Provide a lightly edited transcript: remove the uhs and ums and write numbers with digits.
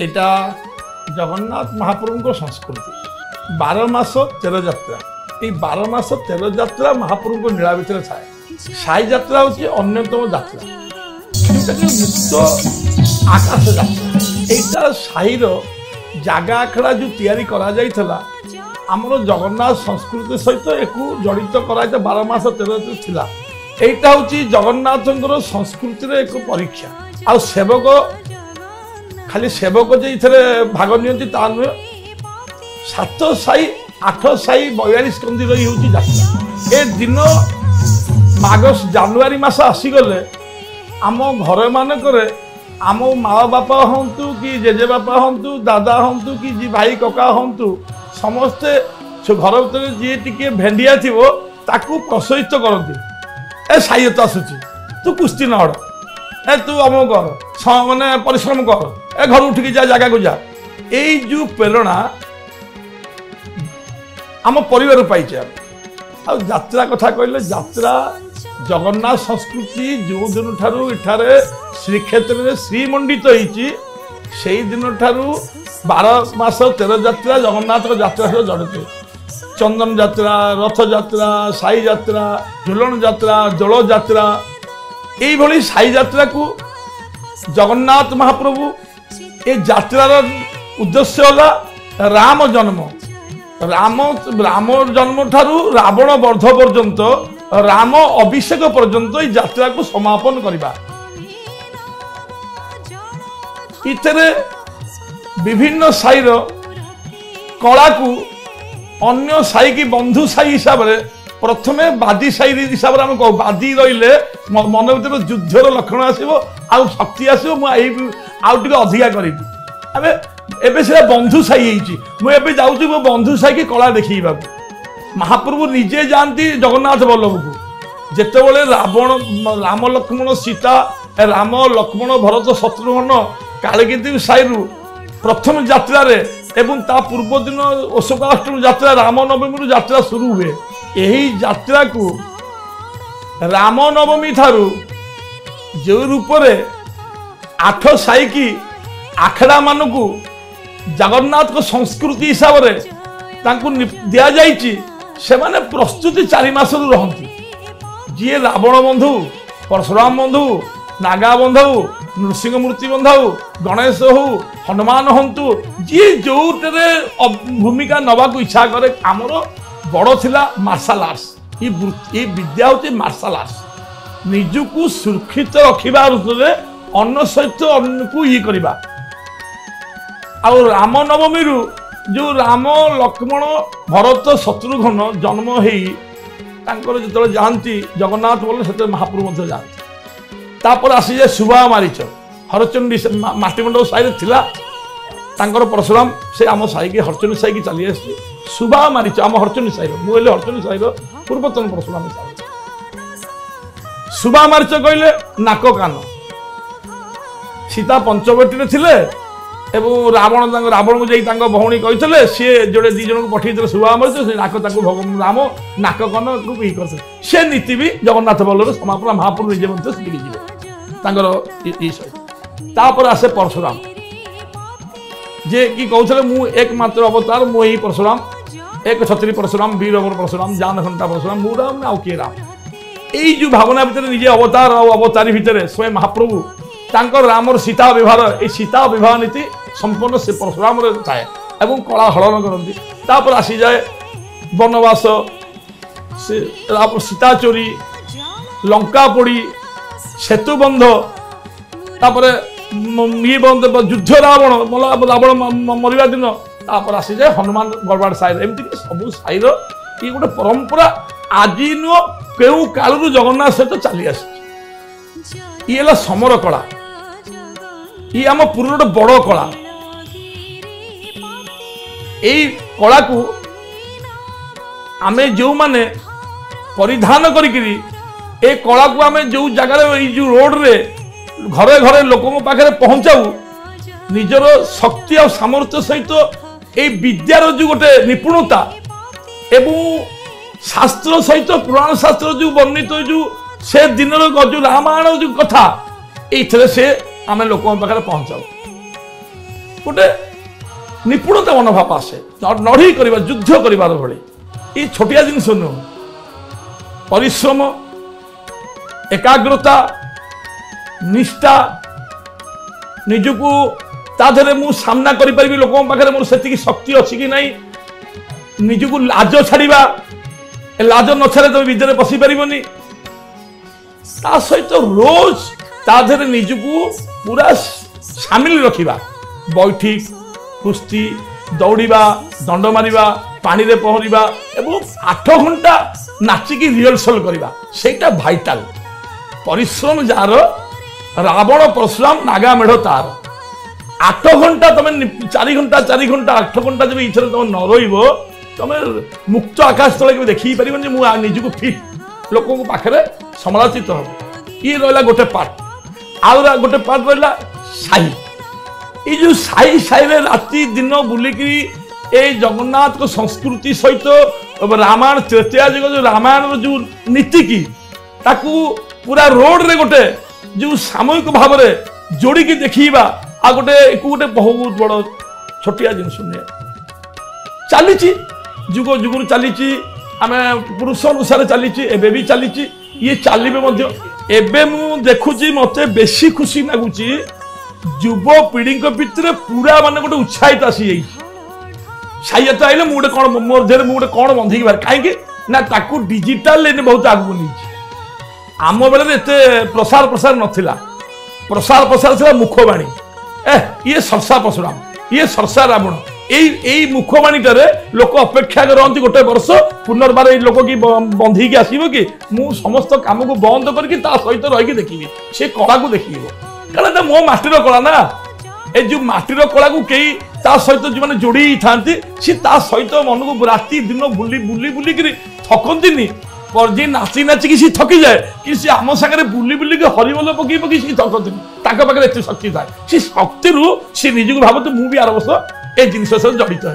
এটা জগন্নাথ মহাপ্রভুଙ୍କ সংস্কৃতি 12 মাস 13 যাত্রা এই 12 মাস 13 যাত্রা মহাপ্রভুଙ୍କ নীলা ভিতরে থাকে সাই যাত্রা হচ্ছে অন্যতম যাত্রা যেটাকে মুক্ত আকাশ যাত্রা এইটা সাইর জাগা আখড়া যে তৈরি করা যাইଥିଲା আমার জগন্নাথ সংস্কৃতি সহিত একু জড়িত করা 12 মাস 13 ଥିଲା এইটা হচ্ছে জগন্নাথଙ୍କର সংস্কৃতির এক পরীক্ষা আর সেবক খালি সেবক যে এখানে ভাগ নিয়ন্তি তা নুহে 7 সাই 8 সাই 42 কন্দি রই হচ্ছে যাত্রা এ দিন মাঘ জানুয়ারি মাস আসিগলে আম ঘর মানকরে আম মা বাপা হন্তু কি জেজে বাপা হন্তু দাদা হন্তু কি জি ভাই ককা হন্তু সমস্তে ঘর ভিতরে যে টিকে ভেন্ডিয়া থিব তাকু প্রসহিত করନ୍ତି এ সাইয়ত আসুচি তু কুস্তি নড় এ তু অমুক কর মানে পরিশ্রম কর এ ঘর উঠিকি যা জায়গাକୁ যা এই যে প্রেরণা আম পরিবার পাইছে আর যাত্রা কথা কইলে যাত্রা জগন্নাথ সংস্কৃতি যে দিন ঠারু এঠারে শ্রীক্ষেত্রে শ্রীমণ্ডিত হয়েছি সেই দিন ঠারু 12 মাস 13 যাত্রা জগন্নাথ যাত্রা সহ জড়িত চন্দন যাত্রা রথযাত্রা সাই যাত্রা ঝুলন যাত্রা দোল যাত্রা এইভাবে সাই যাত্রাକୁ জগন্নাথ মহাপ্রভু এই যাত্রার উদ্দেশ্য হল রাম জন্ম রামর জন্ম ঠারু রাবণ বর্ধ পর্যন্ত রাম অভিষেক পর্যন্ত এই যাত্রাକୁ সমাপন করিবা ইতরে বিভিন্ন সাইর কলাকু অন্য সাই কি বন্ধু সাই হিসাবে প্রথমে বাদী সাই হিসাবে আমি কহু বাদী রইলে মন ভিতরে যুদ্ধর লক্ষণ আসব আউ শক্তি আসব মু এই আউ টিকে অধিকা করিবি আমি এবে সেটা বন্ধু সাই হয়েছি মু এবে যাচ্ছি মো বন্ধু সাই কি কলা দেখাইবা মহাপ্রভু নিজে যাতে জগন্নাথ বল্লভকু যেতবে রাবণ রাম লক্ষ্মণ সীতা রাম লক্ষ্মণ ভরত শত্রুঘ্ন কালীকেতু সাইরু প্রথম যাত্রারে এবং তা পূর্বদিন অশোকাষ্টমী যাত্রা রামনবমী যাত্রা শুরু हुए यही যাত্রা को রামনবমী ঠারু যে রূপরে 8 সাই কি আখড়া মানকু জগন্নাথ को संस्कृति हिसाब रे तांकु दिया जाइछि सेमाने प्रस्तुति 4 मास रु रहंती जी रावण बंधु परशुराम बंधु नागा बंधु नृसिंह मूर्ति बंधु गणेश हो हनुमान हंतु जी जोटे भूमिका नवा को इच्छा करे आमर बड़ थिला मार्शल आर्ट्स ये विद्या होती मार्शल आर्ट्स निजको सुरक्षित रखा अन्न सहित अन्न को ये करवा आउ राम नवमी जो राम लक्ष्मण भरत शत्रुघ्न जन्म हो जो जाती जगन्नाथ बोले से महाप्रभु जाती तापर आसी जाए सुबा मारिच हरचंडी माटीमंड साई थिला तांकर परशुराम से आम साई की हरचंडी साई की चली आसी सुबा मारिच आम हरचंडी साई मुझे हरचंडी साई पूर्वतन परशुराम साई सुबा मारिच कहले नाक कान सीता पंचवटी थिले एवं रावण को जाई भौणी कहते सी जोड़े दी जन को पठे सुबा मारिच से नाक राम नाक कान को ये करते से नीति भी जगन्नाथ बल्लभ समापन महाप्रभु निजे मध्य शिखी तापर आसे परशुराम जे कि कहते मु एकमात्र अवतार मु ही परशुराम एक छत्री परशुराम वीर परशुराम जान घंटा परशुराम मु राम ना किए राम यही जो भावना भितर निजे अवतार और अवतारी भितर स्वयं महाप्रभु तांकर रामर सीता विवाह ये सीता विवाह नीति संपूर्ण से परशुराम थाए एवं कला हलन करती तापर आसी जाए वनवास सीता चोरी लंका पोड़ी सेतु बंध तापर ये बंध युद्ध रावण रावण मरवा दिन तापर आसी जाए हनुमान गड़बाड़ साई एमती सब साईर ये गोटे परंपरा आज नुह केउ कालू जगन्नाथ सहित चली आस समर कला ये आम पूर्व गोटे बड़ कला यही कला को आमे जो माने परिधान करी ए कला को आमे जो जगह जो रोड रे घरे घरे लोक पाखे पहुंचाऊ निजर शक्ति और सामर्थ्य सहित ए विद्यार जो गोटे निपुणता एवं शास्त्र सहित पुराण शास्त्र जो वर्णित जो से दिन जो रामायण जो कथा ये से आम लोक पाखे पहुंचाऊ गोटे निपुणता मनोभाव आसे लड़ई कर युद्ध कर भली ये छोटिया जिनस नुह परिश्रम एकाग्रता निष्ठा निजको ताधरे मु सामना करि परिबी लोक पाखे मोर सेतिकी शक्ति अछि कि नहीं निजको लाज छाड़िबा लाज न छाड़े तो विद्यालय बसी पारिबनी ता सहित रोज ताधरे निजको पूरा शामिल रखिबा बैठिक कुस्ती दौड़िबा दंड मारिबा पानी रे पहरिबा एवं 8 घंटा नाचिकी रिहर्सल करवा सेटा भाइटाल परिश्रम जार रावण परशुराम नागा मेढ़ तार 8 घंटा तुम 4 घंटा 8 घंटा जब इच्छा तुम न रही तुम मुक्त आकाश तले देखी पार निजको फिट लोक पाखे समालोचित हम ये रहा गोटे पार्ट आउ गोटे पार्ट रहा साई ये जो साई साई राति दिन बुलिक जगन्नाथ को संस्कृति सहित रामायण त्रेतया जुग जो रामायण जो नीति की ताकू पूरा रोड रे गोटे जो सामूहिक भाव में जोड़ी की देखा आ गोटे गोटे बहुत बड़ छोटिया जिन चली जुग जुग चली आम पुरुष अनुसार चली भी चली ये चलिए एबे मु देखुची मते बेसी खुशी लगुच युवपीढ़ी भितर पूरा मान गोटे उत्साहित आसी साइयत आइले मुझे कौन मोर देह मुझे कौन बंधिक बार कहीं ना ताकू डिजिटल लेने बहुत आगू नहीं आम बेले एत प्रसार प्रसार नथिला प्रसार प्रसार था मुखबाणी ये सरसा परशुराम ये सरसा रावण यही मुखबाणीटे लोक अपेक्षा करते गोटे वर्ष पुनर्बार लोक कि बंधिक आसो कि मु समस्त काम को बंद करके सहित रही देखी से कला को देख कारण मो माटीर कला ना ए जो माटीर कला को कई सहित जो मैंने जोड़ी था सी सहित मन को राति दिन बुली बुली बुलिक थकती जी नाची नाचिकी सी थकी जाए कि सी आम सागर बुली बुलिक हरिबोल पकई पकई सी थकती पाखे एत शक्ति थाए सी शक्ति सी निजक भावते मुझे आर वर्ष ए जिन जड़ित है।